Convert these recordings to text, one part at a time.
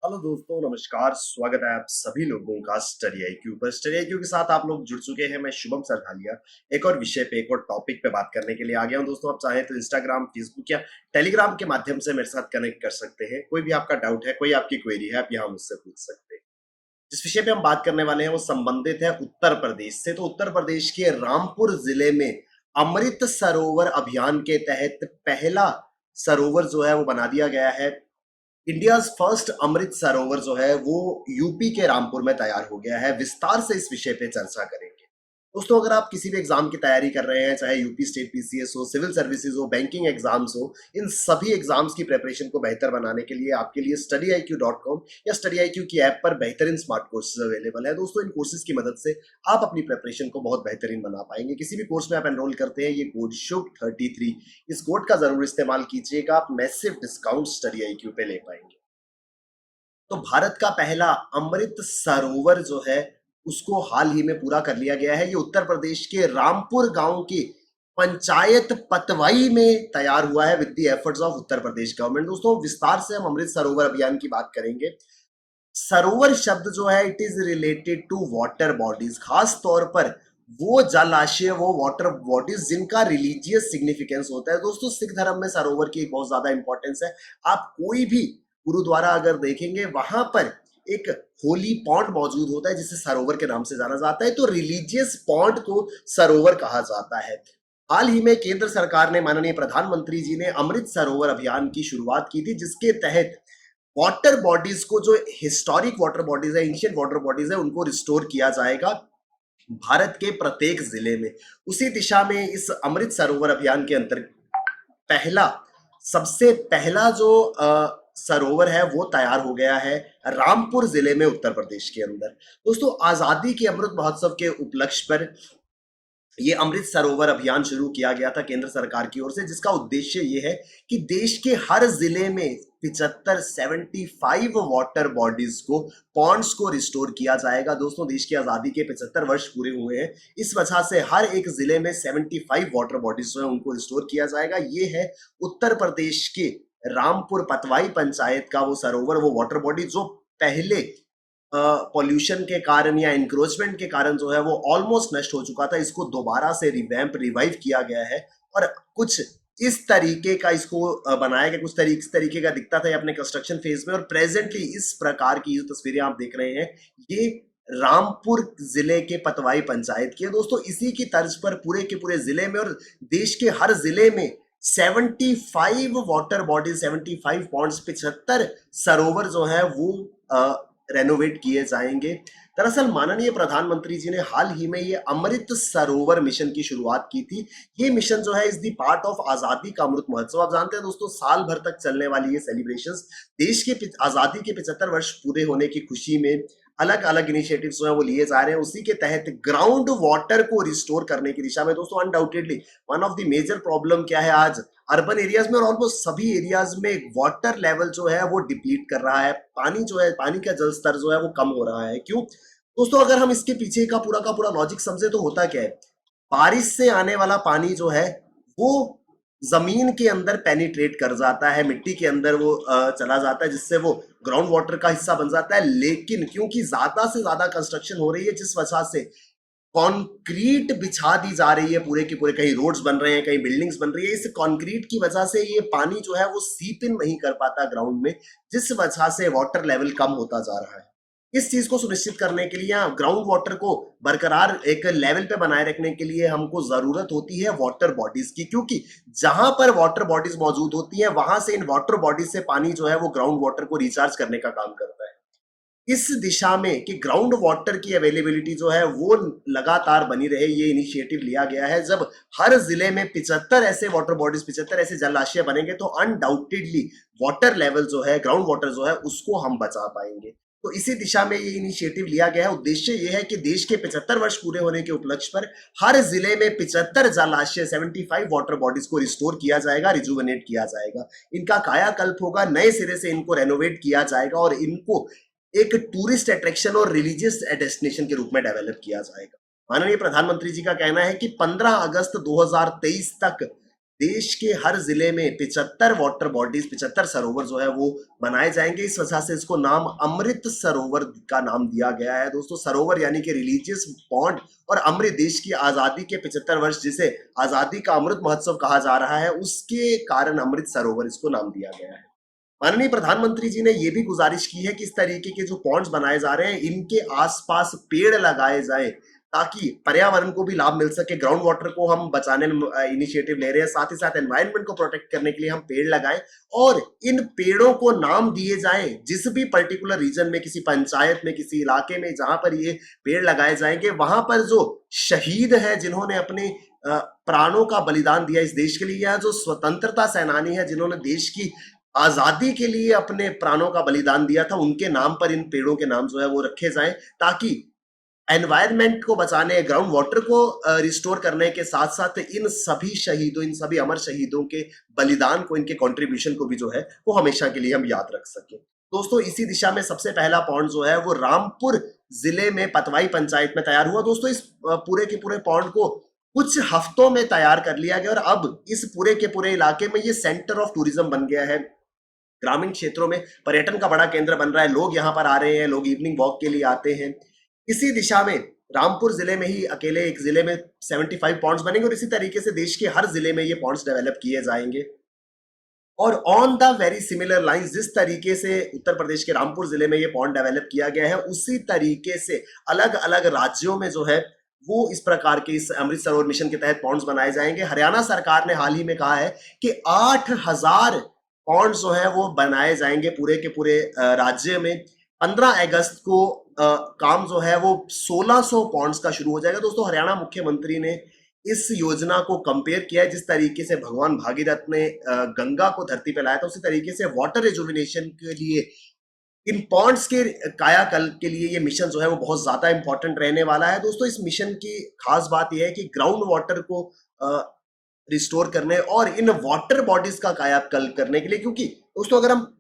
Hello दोस्तों, नमस्कार। स्वागत है आप सभी लोगों का स्टडी आईक्यू पर। स्टडी आईक्यू के साथ आप लोग जुड़ चुके हैं। मैं शुभम सरधालिया एक और विषय पे, एक और टॉपिक पे बात करने के लिए आ गया हूं। दोस्तों, आप चाहें तो इंस्टाग्राम, फेसबुक या टेलीग्राम के माध्यम से मेरे साथ कनेक्ट कर सकते हैं। कोई भी आपका डाउट है, कोई आपकी क्वेरी है, आप यहाँ मुझसे पूछ सकते हैं। जिस विषय पे हम बात करने वाले हैं वो संबंधित है उत्तर प्रदेश से। तो उत्तर प्रदेश के रामपुर जिले में अमृत सरोवर अभियान के तहत पहला सरोवर जो है वो बना दिया गया है। इंडियाज फर्स्ट अमृत सरोवर जो है वो यूपी के रामपुर में तैयार हो गया है। विस्तार से इस विषय पे चर्चा करेंगे। दोस्तों, अगर आप किसी भी एग्जाम की तैयारी कर रहे हैं, चाहे यूपी स्टेट पीसीएस हो, सिविल सर्विसेज हो, बैंकिंग एग्जाम्स हो, इन सभी एग्जाम्स की प्रिपरेशन को बेहतर बनाने के लिए आपके लिए studyIQ.com या studyIQ की ऐप पर बेहतरीन स्मार्ट कोर्सेज अवेलेबल है। दोस्तों, इन कोर्सेज की मदद से आप अपनी प्रिपरेशन को बहुत बेहतरीन बना पाएंगे। किसी भी कोर्स में आप एनरोल करते हैं, ये कोड शुभ33, इस कोड का जरूर इस्तेमाल कीजिएगा। आप मैसिव डिस्काउंट StudyIQ पे ले पाएंगे। तो भारत का पहला अमृत सरोवर जो है उसको हाल ही में पूरा कर लिया गया है। ये उत्तर प्रदेश के रामपुर गांव की पंचायत पतवाई में तैयार हुआ है with the efforts of Uttar Pradesh government. दोस्तों, विस्तार से हम अमृत सरोवर अभियान की बात करेंगे। सरोवर शब्द जो है it is related to water bodies, खास तौर पर वो जलाशय, वो वाटर बॉडीज जिनका रिलीजियस सिग्निफिकेंस होता है। दोस्तों, सिख धर्म में सरोवर की बहुत ज्यादा इंपॉर्टेंस है। आप कोई भी गुरुद्वारा अगर देखेंगे, वहां पर एक होली पॉन्ड मौजूद होता है जिसे सरोवर के नाम से जाना जाता है। तो रिलीजियस पॉन्ड को सरोवर कहा जाता है। हाल ही में केंद्र सरकार ने, माननीय प्रधानमंत्री जी ने अमृत सरोवर अभियान की शुरुआत की थी, जिसके तहत वाटर बॉडीज को, जो हिस्टोरिक वाटर बॉडीज है, एंशियंट वाटर बॉडीज है, उनको रिस्टोर किया जाएगा भारत के प्रत्येक जिले में। उसी दिशा में इस अमृत सरोवर अभियान के अंतर्गत पहला, सबसे पहला जो सरोवर है वो तैयार हो गया है रामपुर जिले में, उत्तर प्रदेश के अंदर। दोस्तों, आजादी के अमृत महोत्सव के उपलक्ष्य पर ये अमृत सरोवर अभियान शुरू किया गया था केंद्र सरकार की ओर से, जिसका उद्देश्य ये है कि देश के हर जिले में 75 वाटर बॉडीज को, पॉन्ड्स को रिस्टोर किया जाएगा। दोस्तों, देश की आजादी के 75 वर्ष पूरे हुए हैं। इस वजह से हर एक जिले में 75 वाटर बॉडीज जो है उनको रिस्टोर किया जाएगा। ये है उत्तर प्रदेश के रामपुर पतवाई पंचायत का वो सरोवर, वो वाटर बॉडी जो पहले पॉल्यूशन के कारण या इंक्रोचमेंट के कारण जो है वो ऑलमोस्ट नष्ट हो चुका था। इसको दोबारा से रिवाइव किया गया है और कुछ इस तरीके का इसको बनाया गया, कुछ इस तरीके का दिखता था ये अपने कंस्ट्रक्शन फेज में। और प्रेजेंटली इस प्रकार की जो तस्वीरें आप देख रहे हैं, ये रामपुर जिले के पतवाई पंचायत की है। दोस्तों, इसी की तर्ज पर पूरे के पूरे जिले में और देश के हर जिले में 75 वाटर बॉडी, 75 पॉन्ड्स, 75 सरोवर जो है वो रेनोवेट किए जाएंगे। दरअसल माननीय प्रधानमंत्री जी ने हाल ही में ये अमृत सरोवर मिशन की शुरुआत की थी। ये मिशन जो है इज दी पार्ट ऑफ आजादी का अमृत महोत्सव। आप जानते हैं दोस्तों, साल भर तक चलने वाली ये सेलिब्रेशंस देश के आजादी के 75 वर्ष पूरे होने की खुशी में अलग अलग इनिशिएटिव्स जो है वो लिए जा रहे हैं। उसी के तहत ग्राउंड वाटर को रिस्टोर करने की दिशा में, दोस्तों, undoubtedly one of the major problem क्या है आज अर्बन एरियाज में और ऑलमोस्ट सभी एरियाज में, वाटर लेवल जो है वो डिप्लीट कर रहा है। पानी जो है, पानी का जल स्तर जो है वो कम हो रहा है। क्यों? दोस्तों, अगर हम इसके पीछे का पूरा लॉजिक समझे तो होता क्या है, बारिश से आने वाला पानी जो है वो जमीन के अंदर पेनिट्रेट कर जाता है, मिट्टी के अंदर वो चला जाता है, जिससे वो ग्राउंड वाटर का हिस्सा बन जाता है। लेकिन क्योंकि ज्यादा से ज्यादा कंस्ट्रक्शन हो रही है, जिस वजह से कंक्रीट बिछा दी जा रही है पूरे के पूरे, कहीं रोड्स बन रहे हैं, कहीं बिल्डिंग्स बन रही है, इस कंक्रीट की वजह से ये पानी जो है वो सीप इन नहीं कर पाता ग्राउंड में, जिस वजह से वाटर लेवल कम होता जा रहा है। इस चीज को सुनिश्चित करने के लिए, ग्राउंड वाटर को बरकरार एक लेवल पे बनाए रखने के लिए हमको जरूरत होती है वाटर बॉडीज की, क्योंकि जहां पर वाटर बॉडीज मौजूद होती है वहां से इन वाटर बॉडीज से पानी जो है वो ग्राउंड वाटर को रिचार्ज करने का काम करता है। इस दिशा में कि ग्राउंड वाटर की अवेलेबिलिटी जो है वो लगातार बनी रहे, ये इनिशिएटिव लिया गया है। जब हर जिले में 75 ऐसे वाटर बॉडीज, 75 ऐसे जलाशय बनेंगे तो अनडाउटेडली वाटर लेवल जो है, ग्राउंड वाटर जो है, उसको हम बचा पाएंगे। तो इसी दिशा में ये इनिशिएटिव लिया गया है। उद्देश्य ये है कि देश के 75 वर्ष पूरे होने के उपलक्ष्य पर हर जिले में 75 जलाशय, 75 वाटर बॉडीज को रिस्टोर किया जाएगा, रिजुवनेट किया जाएगा। इनका कायाकल्प होगा, नए सिरे से इनको रेनोवेट किया जाएगा और इनको एक टूरिस्ट अट्रैक्शन और रिलीजियस डेस्टिनेशन के रूप में डेवलप किया जाएगा। माननीय प्रधानमंत्री जी का कहना है कि 15 अगस्त 2023 तक देश के हर जिले में 75 वाटर बॉडीज, 75 सरोवर जो है वो बनाए जाएंगे। इस वजह से इसको नाम अमृत सरोवर का नाम दिया गया है दोस्तों। सरोवर यानी कि रिलीजियस पॉन्ड, और अमृत देश की आजादी के 75 वर्ष, जिसे आजादी का अमृत महोत्सव कहा जा रहा है, उसके कारण अमृत सरोवर इसको नाम दिया गया है। माननीय प्रधानमंत्री जी ने यह भी गुजारिश की है कि इस तरीके के जो पॉन्ड्स बनाए जा रहे हैं इनके आसपास पेड़ लगाए जाएं, ताकि पर्यावरण को भी लाभ मिल सके। ग्राउंड वाटर को हम बचाने में इनिशिएटिव ले रहे हैं, साथ ही साथ एनवायरनमेंट को प्रोटेक्ट करने के लिए हम पेड़ लगाएं, और इन पेड़ों को नाम दिए जाएं जिस भी पर्टिकुलर रीजन में, किसी पंचायत में, किसी इलाके में जहां पर ये पेड़ लगाए जाएंगे, वहां पर जो शहीद है जिन्होंने अपने प्राणों का बलिदान दिया इस देश के लिए, या जो स्वतंत्रता सेनानी है जिन्होंने देश की आजादी के लिए अपने प्राणों का बलिदान दिया था, उनके नाम पर इन पेड़ों के नाम जो है वो रखे जाएं, ताकि एनवायरनमेंट को बचाने, ग्राउंड वाटर को रिस्टोर करने के साथ साथ इन सभी शहीदों, इन सभी अमर शहीदों के बलिदान को, इनके कंट्रीब्यूशन को भी जो है वो हमेशा के लिए हम याद रख सके। दोस्तों, इसी दिशा में सबसे पहला पॉन्ड जो है वो रामपुर जिले में पतवाई पंचायत में तैयार हुआ। दोस्तों, इस पूरे के पूरे पॉन्ड को कुछ हफ्तों में तैयार कर लिया गया, और अब इस पूरे के पूरे इलाके में ये सेंटर ऑफ टूरिज्म बन गया है। ग्रामीण क्षेत्रों में पर्यटन का बड़ा केंद्र बन रहा है, लोग यहाँ पर आ रहे हैं, लोग इवनिंग वॉक के लिए आते हैं। इसी दिशा में रामपुर जिले में ही अकेले एक जिले में 75 पॉन्ड्स बनेंगे, और इसी तरीके से देश के हर जिले में ये पॉन्ड्स डेवलप किए जाएंगे। और on the very similar lines, जिस तरीके से उत्तर प्रदेश के रामपुर जिले में ये पॉन्ड डेवलप किया गया है, उसी तरीके से अलग अलग राज्यों में जो है वो इस प्रकार के इस अमृत सरोवर मिशन के तहत पॉन्ड्स बनाए जाएंगे। हरियाणा सरकार ने हाल ही में कहा है कि 8000 पॉन्ड्स जो है वो बनाए जाएंगे पूरे के पूरे राज्य में। 15 अगस्त को काम जो है वो 1600 पॉन्ड्स का शुरू हो जाएगा। दोस्तों, हरियाणा मुख्यमंत्री ने इस योजना को कंपेयर किया है, जिस तरीके से भगवान भागीरथ ने गंगा को धरती पे लाया था, उसी तरीके से वाटर रिजुविनेशन के लिए इन पॉन्ड्स के कायाकल्प के लिए ये मिशन जो है वो बहुत ज्यादा इंपॉर्टेंट रहने वाला है। दोस्तों, इस मिशन की खास बात यह है कि ग्राउंड वाटर को रिस्टोर करने और इन वाटर बॉडीज का कायाकल्प करने के लिए, क्योंकि दोस्तों अगर हम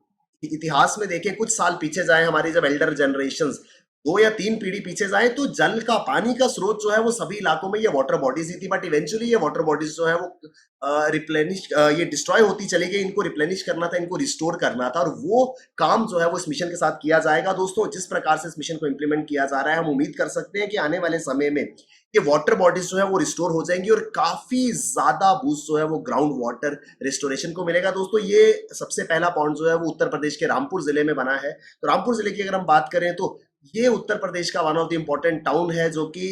इतिहास में देखें, कुछ साल पीछे जाए, हमारी जब एल्डर जनरेशंस 2 या 3 पीढ़ी पीछे जाए, तो जल का, पानी का स्रोत जो है वो सभी इलाकों में ये वाटर बॉडीज ही थी। बट इवेंचुअली ये वाटर बॉडीज जो है वो रिप्लेनिश, ये डिस्ट्रॉय होती चली गई। इनको रिप्लेनिश करना था, इनको रिस्टोर करना था, और वो काम जो है वो इस मिशन के साथ किया जाएगा। दोस्तों, जिस प्रकार से इस मिशन को इंप्लीमेंट किया जा रहा है, हम उम्मीद कर सकते हैं कि आने वाले समय में ये वाटर बॉडीज जो है वो रिस्टोर हो जाएंगी, और काफी ज्यादा बूस्ट जो है वो ग्राउंड वाटर रिस्टोरेशन को मिलेगा। दोस्तों, ये सबसे पहला पॉइंट जो है वो उत्तर प्रदेश के रामपुर जिले में बना है। तो रामपुर जिले की अगर हम बात करें तो ये उत्तर प्रदेश का one of the important town है, जो कि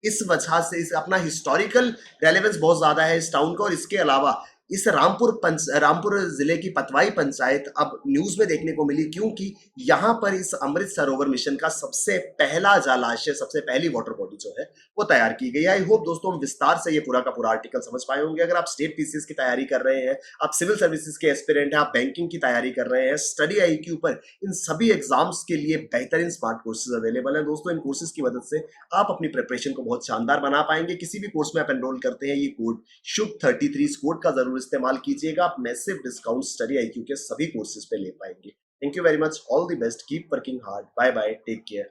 इस वजह से इस अपना हिस्टोरिकल रेलेवेंस बहुत ज्यादा है इस टाउन का। और इसके अलावा इस रामपुर जिले की पतवाई पंचायत अब न्यूज में देखने को मिली, क्योंकि यहाँ पर इस अमृत सरोवर मिशन का सबसे पहला जलाशय, सबसे पहली वाटर बॉडी जो है वो तैयार की गई है। आई होप दोस्तों हम विस्तार से ये पूरा का पूरा आर्टिकल समझ पाए होंगे। अगर आप स्टेट पीसीएस की तैयारी कर रहे हैं, आप सिविल सर्विसेज के एस्पिरेंट हैं, आप बैंकिंग की तैयारी कर रहे हैं, स्टडी IQ पर इन सभी एग्जाम्स के लिए बेहतरीन स्मार्ट कोर्सेज अवेलेबल है। दोस्तों, इन कोर्सेज की मदद से आप अपनी प्रिपरेशन को बहुत शानदार बना पाएंगे। किसी भी कोर्स में आप एनरोल करते हैं, ये कोड शुभ33 इस कोड का जरूर इस्तेमाल कीजिएगा। आप मैसिव डिस्काउंट स्टडी IQ के सभी कोर्सेज पे ले पाएंगे। Thank you very much, all the best, keep working hard, bye bye, take care,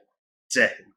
जय हिंद।